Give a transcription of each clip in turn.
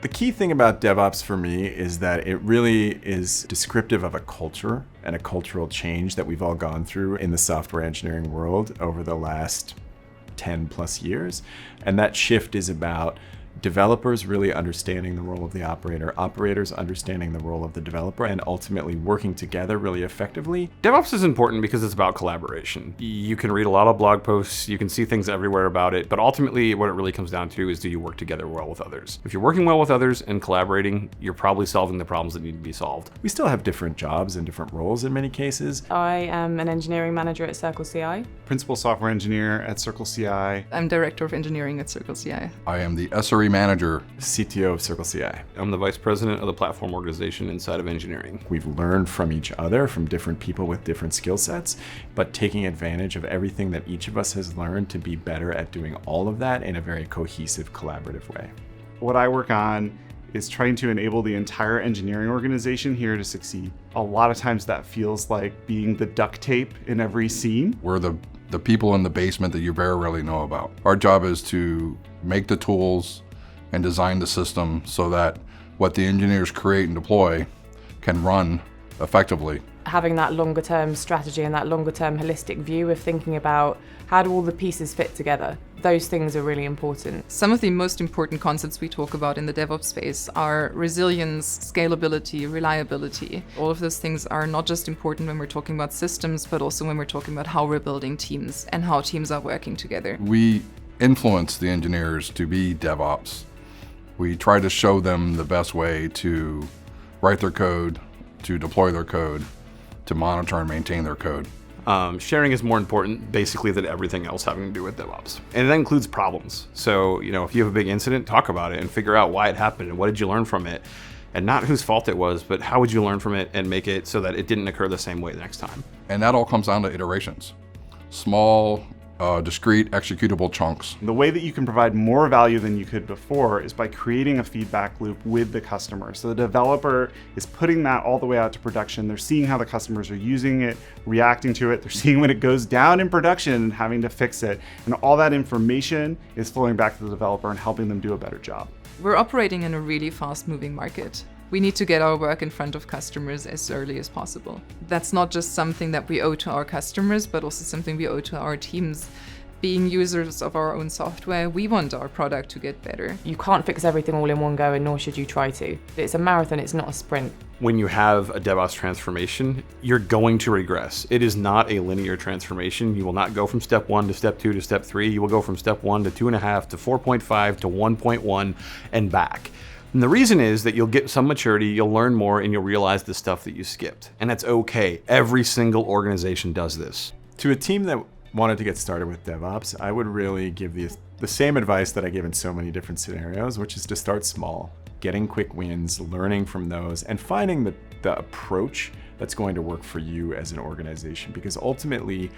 The key thing about DevOps for me is that it really is descriptive of a culture and a cultural change that we've all gone through in the software engineering world over the last 10 plus years. And that shift is about developers really understanding the role of the operator, operators understanding the role of the developer, and ultimately working together really effectively. DevOps is important because it's about collaboration. You can read a lot of blog posts, you can see things everywhere about it, but ultimately what it really comes down to is, do you work together well with others? If you're working well with others and collaborating, you're probably solving the problems that need to be solved. We still have different jobs and different roles in many cases. I am an engineering manager at CircleCI. Principal software engineer at CircleCI. I'm director of engineering at CircleCI. I am the SRE manager. CTO of CircleCI. I'm the vice president of the platform organization inside of engineering. We've learned from each other, from different people with different skill sets, but taking advantage of everything that each of us has learned to be better at doing all of that in a very cohesive, collaborative way. What I work on is trying to enable the entire engineering organization here to succeed. A lot of times that feels like being the duct tape in every scene. We're the people in the basement that you very rarely know about. Our job is to make the tools and design the system so that what the engineers create and deploy can run effectively. Having that longer term strategy and that longer term holistic view of thinking about how do all the pieces fit together, those things are really important. Some of the most important concepts we talk about in the DevOps space are resilience, scalability, reliability. All of those things are not just important when we're talking about systems, but also when we're talking about how we're building teams and how teams are working together. We influence the engineers to be DevOps. We try to show them the best way to write their code, to deploy their code, to monitor and maintain their code. Sharing is more important, basically, than everything else having to do with DevOps. And that includes problems. So, if you have a big incident, talk about it and figure out why it happened and what did you learn from it. And not whose fault it was, but how would you learn from it and make it so that it didn't occur the same way the next time. And that all comes down to iterations. Small, discrete executable chunks. The way that you can provide more value than you could before is by creating a feedback loop with the customer. So the developer is putting that all the way out to production. They're seeing how the customers are using it, reacting to it. They're seeing when it goes down in production and having to fix it. And all that information is flowing back to the developer and helping them do a better job. We're operating in a really fast-moving market. We need to get our work in front of customers as early as possible. That's not just something that we owe to our customers, but also something we owe to our teams. Being users of our own software, we want our product to get better. You can't fix everything all in one go, and nor should you try to. It's a marathon, it's not a sprint. When you have a DevOps transformation, you're going to regress. It is not a linear transformation. You will not go from step 1 to step 2 to step 3. You will go from step 1 to 2.5 to 4.5 to 1.1 and back. And the reason is that you'll get some maturity, you'll learn more, and you'll realize the stuff that you skipped. And that's okay. Every single organization does this. To a team that wanted to get started with DevOps, I would really give the same advice that I give in so many different scenarios, which is to start small, getting quick wins, learning from those, and finding the approach that's going to work for you as an organization. Because ultimately,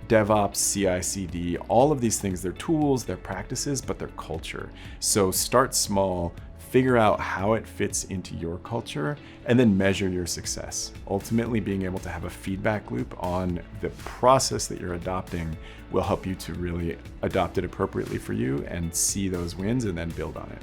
DevOps, CI/CD, all of these things, they're tools, they're practices, but they're culture. So start small, figure out how it fits into your culture, and then measure your success. Ultimately, being able to have a feedback loop on the process that you're adopting will help you to really adopt it appropriately for you and see those wins and then build on it.